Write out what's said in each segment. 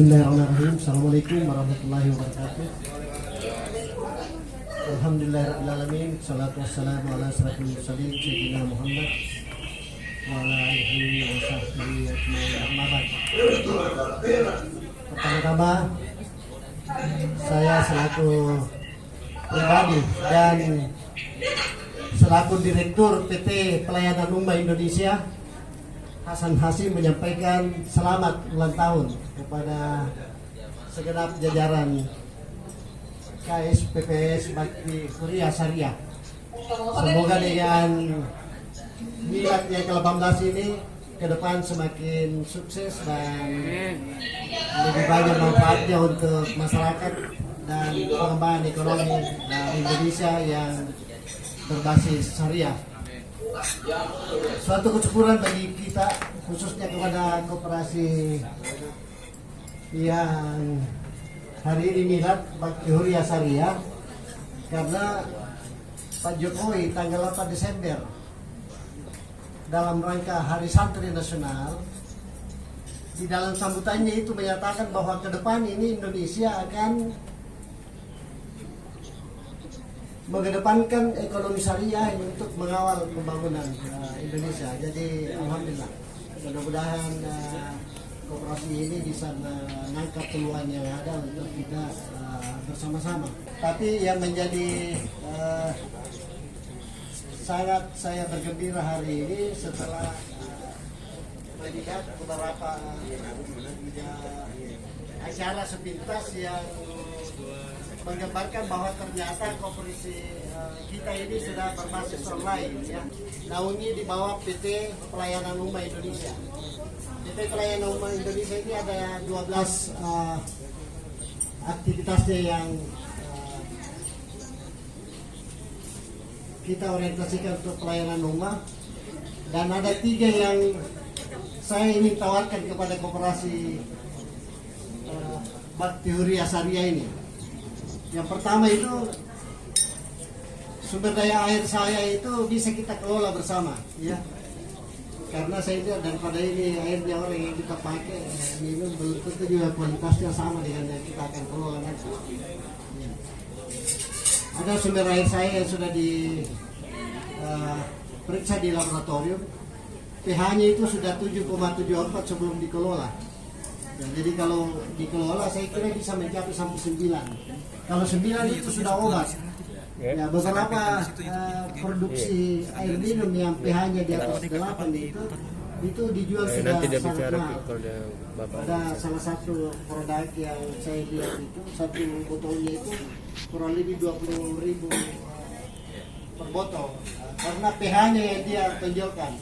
Bismillahirrahmanirrahim. Assalamualaikum warahmatullahi wabarakatuh. Alhamdulillahirrahmanirrahim. Salatu wassalamu ala asrafil mursalin Sayyidina Muhammad wa ala alihi wa sahbihi ajma'in, amma ba'd. Pertama-tama saya selaku pribadi dan selaku Direktur PT Pelayanan Umma Indonesia Hasan Hasim menyampaikan selamat ulang tahun kepada segenap jajaran KSPPS Bakti Huria Syariah. Semoga dengan milad yang ke-18 ini ke depan semakin sukses dan lebih banyak manfaatnya untuk masyarakat dan pengembangan ekonomi Indonesia yang berbasis syariah. Suatu kesyukuran bagi kita, khususnya kepada koperasi yang hari ini milad Bakti Huria Syariah, karena Pak Jokowi tanggal 8 Desember dalam rangka Hari Santri Nasional, di dalam sambutannya itu menyatakan bahwa ke depan ini Indonesia akan mengedepankan ekonomi syariah untuk mengawal pembangunan Indonesia. Jadi alhamdulillah, mudah-mudahan koperasi ini bisa menangkap peluang yang ada untuk kita bersama-sama. Tapi yang menjadi sangat saya bergembira hari ini setelah melihat beberapa acara sepintas yang menggambarkan bahwa ternyata koperasi kita ini sudah berbasis online, ya. Naungi di bawah PT Pelayanan Umma Indonesia. PT Pelayanan Umma Indonesia ini ada 12 aktivitasnya yang kita orientasikan untuk pelayanan umma, dan ada 3 yang saya ingin tawarkan kepada koperasi Bakti Huria Syariah ini. Yang pertama itu, sumber daya air saya itu bisa kita kelola bersama, ya. Karena saya lihat daripada ini airnya orang yang kita pakai minum belum tentu juga kualitasnya sama dengan yang kita akan kelola nanti. Ya. Ada sumber air saya yang sudah diperiksa di laboratorium, pH-nya itu sudah 7,74 sebelum dikelola. Ya, jadi kalau dikelola saya kira bisa mencapai sampai 9. Kalau 9 itu sudah obat. Ya, beberapa produksi air minum yang pH-nya di atas 8 itu dijual sudah sangat mahal. Ada salah satu produk yang saya lihat itu, satu botolnya itu kurang lebih 20.000 per botol, karena pH-nya yang dia tonjolkan.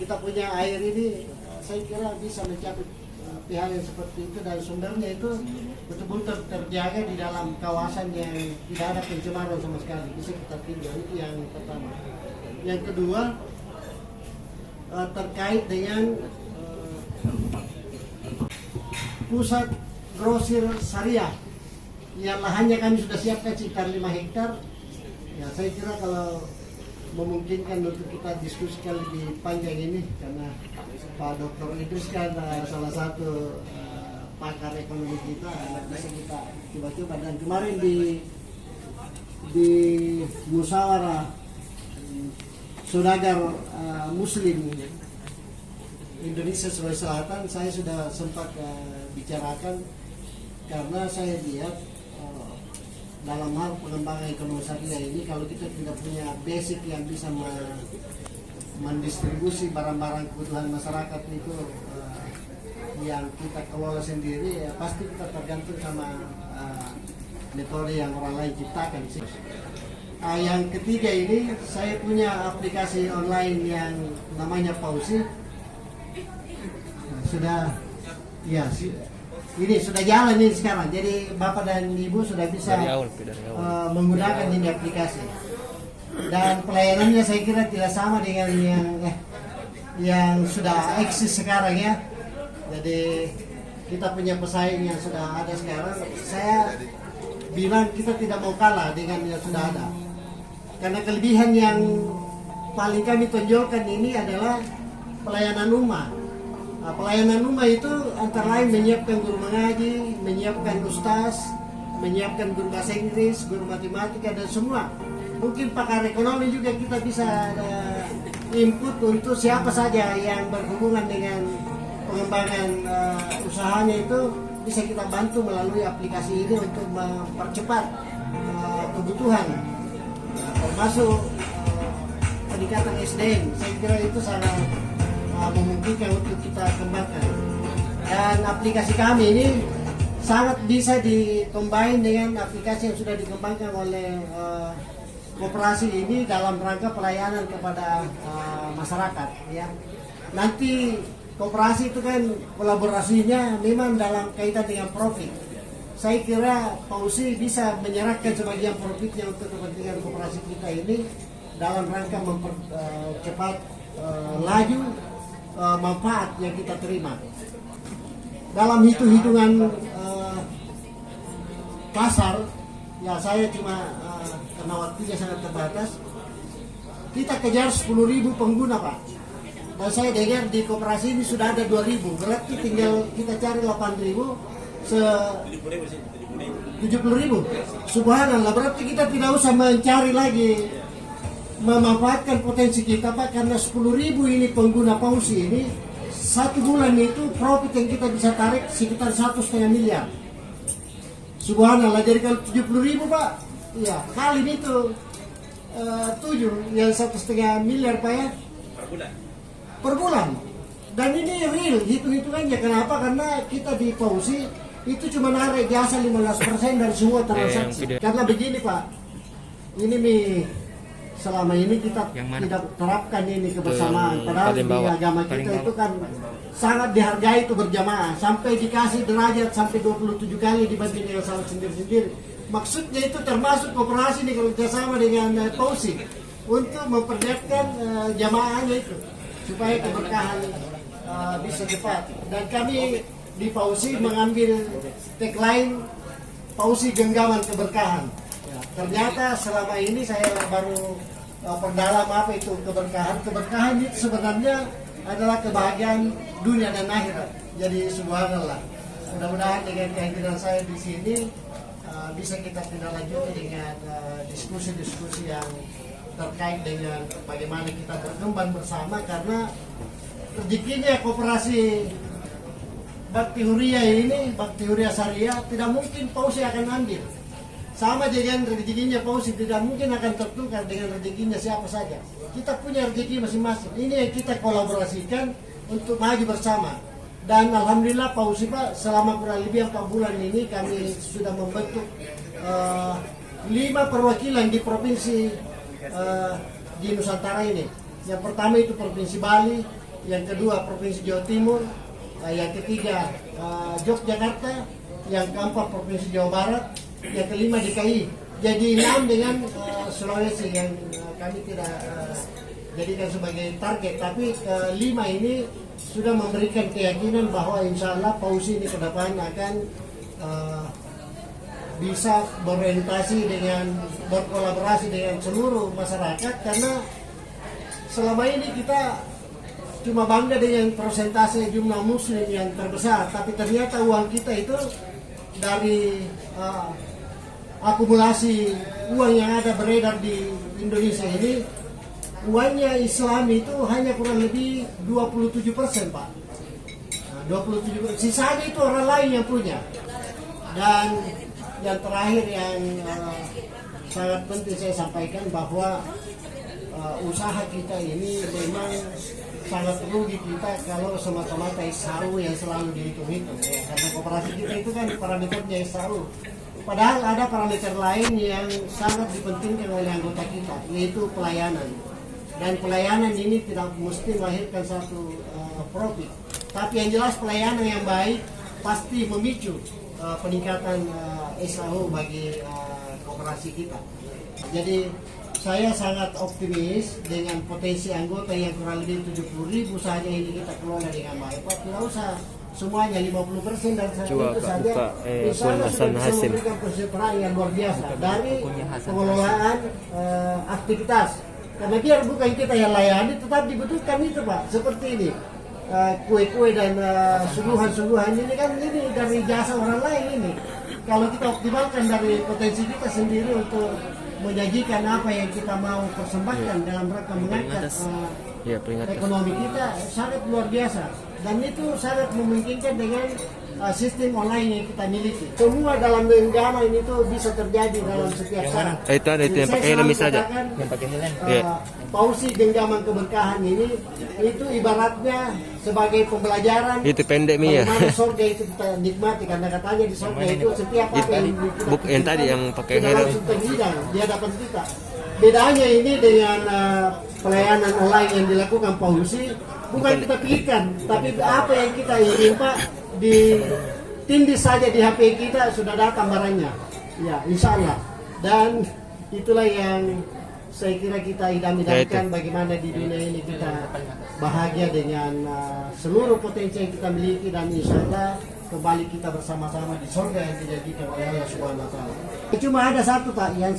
Kita punya air ini saya kira bisa mencapai pH yang seperti itu, dan sumbernya itu betul-betul terjaga di dalam kawasan yang tidak ada pencemaran sama sekali, bisa kita tinggal. Itu yang pertama. Yang kedua, terkait dengan pusat grosir syariah yang lahannya kami sudah siapkan sekitar 5 hektar. Ya, saya kira kalau memungkinkan untuk kita diskusikan lebih panjang ini, karena Pak Dr. Idris kan salah satu pakar ekonomi kita, bisa kita coba-coba. Dan kemarin di musyawarah saudagar Muslim Indonesia Sulawesi Selatan, saya sudah sempat bicarakan, karena saya lihat dalam hal pengembangan ekonomi syariah ini, kalau kita tidak punya basic yang bisa mendistribusi barang-barang kebutuhan masyarakat itu yang kita kelola sendiri, ya pasti kita tergantung sama metode yang orang lain ciptakan. Yang ketiga ini, saya punya aplikasi online yang namanya Pausi. Sudah, ya, ini sudah jalan ini sekarang. Jadi Bapak dan Ibu sudah bisa menggunakan ini aplikasi. Dan pelayanannya saya kira tidak sama dengan yang sudah eksis sekarang, ya. Jadi kita punya pesaing yang sudah ada sekarang. Saya bilang kita tidak mau kalah dengan yang sudah ada, karena kelebihan yang paling kami tonjolkan ini adalah pelayanan umma. Pelayanan rumah itu antara lain menyiapkan guru mengaji, menyiapkan ustaz, menyiapkan guru bahasa Inggris, guru matematika dan semua. Mungkin pakar ekonomi juga kita bisa input untuk siapa saja yang berhubungan dengan pengembangan usahanya itu bisa kita bantu melalui aplikasi ini untuk mempercepat kebutuhan termasuk peningkatan SDM. Saya kira itu sangat memungkinkan untuk kita kembangkan. Dan aplikasi kami ini sangat bisa dikombin dengan aplikasi yang sudah dikembangkan oleh koperasi ini dalam rangka pelayanan kepada masyarakat. Ya. Nanti koperasi itu kan kolaborasinya memang dalam kaitan dengan profit. Saya kira Pausi bisa menyerahkan sebagian profitnya untuk kepentingan koperasi kita ini dalam rangka mempercepat laju manfaat yang kita terima. Dalam hitung-hitungan kasar, ya saya cuma karena waktunya sangat terbatas, kita kejar 10.000 pengguna Pak. Dan saya dengar di koperasi ini sudah ada 2.000, berarti tinggal kita cari 8.000 70.000. Subhanallah, berarti kita tidak usah mencari lagi memanfaatkan potensi kita Pak, karena 10.000 ini pengguna Pausi ini satu bulan itu profit yang kita bisa tarik sekitar 1,5 miliar. Subhanallah, jadi kalau 70.000 Pak, ya kali itu 7 yang 1,5 miliar Pak ya per bulan. Dan ini real hitung-hitungannya. Kenapa? Karena kita di Pausi itu cuma narik biasa 15% dari semua transaksi. Karena begini Pak, ini selama ini kita tidak terapkan ini kebersamaan. Padahal di agama kita itu kan sangat dihargai itu berjamaah. Sampai dikasih derajat sampai 27 kali dibanding dengan salat sendiri-sendiri. Maksudnya itu termasuk koperasi nih kerjasama dengan Pausi untuk memperlihatkan jamaahnya itu supaya keberkahan bisa cepat. Dan kami di Pausi mengambil tagline Pausi Genggaman Keberkahan. Ternyata selama ini saya baru perdalam apa itu keberkahan. Keberkahan itu sebenarnya adalah kebahagiaan dunia dan akhirat. Jadi subhanallah. Mudah-mudahan dengan kehadiran saya di sini bisa kita tindak lanjuti dengan diskusi-diskusi yang terkait dengan bagaimana kita berkembang bersama, karena rezekinya koperasi Bakti Huria ini, Bakti Huria Syariah, tidak mungkin Pausi akan ambil. Sama dengan rezekinya Pausi tidak mungkin akan tertukar dengan rezekinya siapa saja. Kita punya rezeki masing-masing. Ini yang kita kolaborasikan untuk maju bersama. Dan alhamdulillah Pausi Pak, selama kurang lebih 4 bulan ini kami sudah membentuk 5 perwakilan di provinsi di Nusantara ini. Yang pertama itu Provinsi Bali, yang kedua Provinsi Jawa Timur, yang ketiga Yogyakarta, yang keempat Provinsi Jawa Barat, yang kelima DKI. Jadi 6 dengan Sulawesi yang kami tidak jadikan sebagai target, tapi 5 ini sudah memberikan keyakinan bahwa insya Allah Pausi ini ke depan akan bisa berorientasi dengan berkolaborasi dengan seluruh masyarakat, karena selama ini kita cuma bangga dengan persentase jumlah muslim yang terbesar, tapi ternyata uang kita itu dari akumulasi uang yang ada beredar di Indonesia ini, uangnya Islam itu hanya kurang lebih 27% Pak. 27%, sisanya itu orang lain yang punya. Dan yang terakhir yang sangat penting saya sampaikan bahwa usaha kita ini memang sangat rugi kita kalau semata-mata SHU yang selalu dihitung-hitung ya. Karena koperasi kita itu kan parameternya SHU. Padahal ada parameter lain yang sangat dipentingkan oleh anggota kita, yaitu pelayanan. Dan pelayanan ini tidak mesti melahirkan satu profit. Tapi yang jelas pelayanan yang baik pasti memicu peningkatan SHU bagi koperasi kita. Jadi saya sangat optimis dengan potensi anggota yang kurang lebih 70.000 saja ini kita kelola dengan baik. Pak, tidak usah semuanya 50% dan itu saja. Misalnya sudah bisa memberikan kesejahteraan yang luar biasa dari pengelolaan aktivitas. Karena biar bukan kita yang layani, tetap dibutuhkan itu Pak. Seperti ini, kue-kue dan suguhan-suguhan ini kan ini dari jasa orang lain ini. Kalau kita optimalkan dari potensi kita sendiri untuk menjanjikan apa yang kita mau persembahkan dalam rangka mengangkat ekonomi kita sangat luar biasa, dan itu sangat memungkinkan dengan sistem online yang kita miliki. Semua dalam genggaman itu bisa terjadi dalam setiap saat. Itu ada itu yang pakai helm saja. Yang pakai helm. Pausi genggaman keberkahan ini itu ibaratnya sebagai pembelajaran. Itu pendek mi ya. Bagaimana surga itu kita nikmati, karena katanya di surga itu setiap apa yang kita yang tadi yang pakai kita helm langsung terhidang di hadapan kita. Bedanya ini dengan pelayanan online yang dilakukan Paulusi, bukan kita pilihkan, tapi apa yang kita ingin Pak, ditindih saja di HP kita sudah datang barangnya. Ya, insya Allah. Dan itulah yang saya kira kita idam-idamkan, bagaimana di dunia ini kita bahagia dengan seluruh potensi yang kita miliki, dan insya Allah kembali kita bersama-sama di surga yang dijadikan oleh Allah Subhanahu Wa Taala. Cuma ada satu Pak yang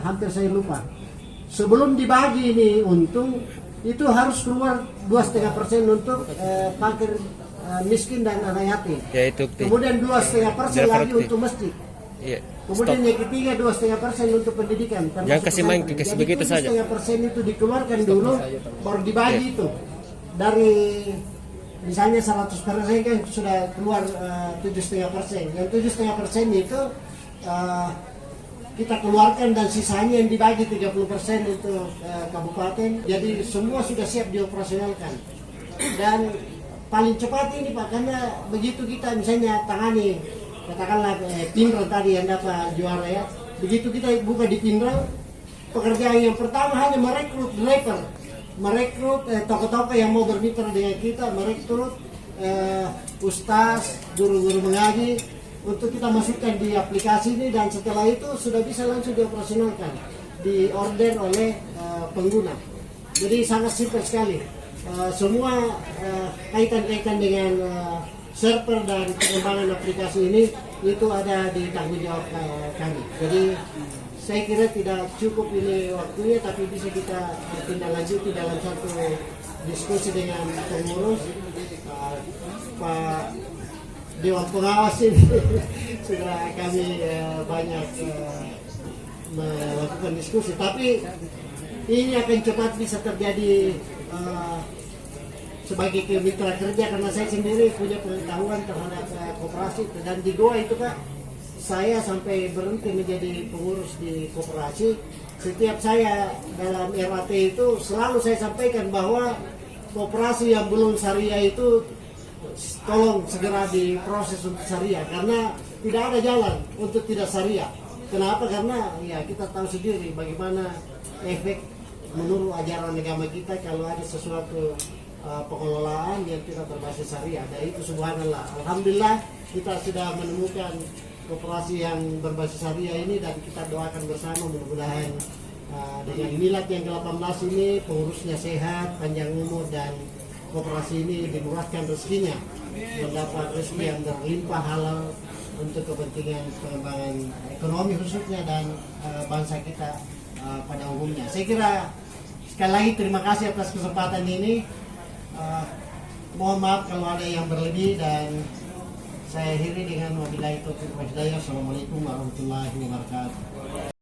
hampir saya lupa. Sebelum dibagi ini untung itu harus keluar 2,5% untuk fakir miskin dan anak yatim. Ya, itu. Kemudian 2,5% lagi untuk masjid. Iya. Kemudian yang ketiga 2,5% untuk pendidikan. Yang kasih main kasih begitu saja. 2,5% itu dikeluarkan dulu, baru dibagi itu. Dari misalnya 100% kan sudah keluar 7,5%. Yang 7,5% itu kita keluarkan, dan sisanya yang dibagi 30% untuk kabupaten. Jadi semua sudah siap dioperasionalkan. Dan paling cepat ini Pak, karena begitu kita misalnya tangani, katakanlah Pinrang tadi yang dapat juara ya, begitu kita buka di Pinrang, pekerjaan yang pertama hanya merekrut driver, merekrut toko-toko yang mau bermitra dengan kita, merekrut ustaz, guru-guru mengaji, untuk kita masukkan di aplikasi ini, dan setelah itu sudah bisa langsung dioperasionalkan, diorder oleh pengguna. Jadi sangat simpel sekali. Semua kaitan-kaitan dengan server dan pengembangan aplikasi ini itu ada di tanggung jawab kami. Jadi saya kira tidak cukup ini waktunya, tapi bisa kita tindak lanjuti dalam satu diskusi dengan pengurus Pak Dewan Pengawas ini. Sudah kami banyak melakukan diskusi, tapi ini akan cepat bisa terjadi sebagai mitra kerja, karena saya sendiri punya pengetahuan terhadap koperasi, dan di Goa itu Pak, saya sampai berhenti menjadi pengurus di koperasi. Setiap saya dalam RAT itu selalu saya sampaikan bahwa koperasi yang belum syariah itu tolong segera diproses untuk syariah, karena tidak ada jalan untuk tidak syariah. Kenapa? Karena ya kita tahu sendiri bagaimana efek menurut ajaran agama kita kalau ada sesuatu pengelolaan yang tidak berbasis syariah. Dan itu subhanallah, alhamdulillah kita sudah menemukan koperasi yang berbasis syariah ini, dan kita doakan bersama mudah-mudahan dengan milad yang ke-18 ini pengurusnya sehat, panjang umur, dan koperasi ini dimurahkan rezekinya, mendapat rezeki yang berlimpah halal untuk kepentingan pengembangan ekonomi khususnya, dan bangsa kita pada umumnya. Saya kira sekali lagi terima kasih atas kesempatan ini. Mohon maaf kalau ada yang berlebih, dan saya akhiri dengan wabillahi taufiq wal hidayah. Assalamualaikum warahmatullahi wabarakatuh.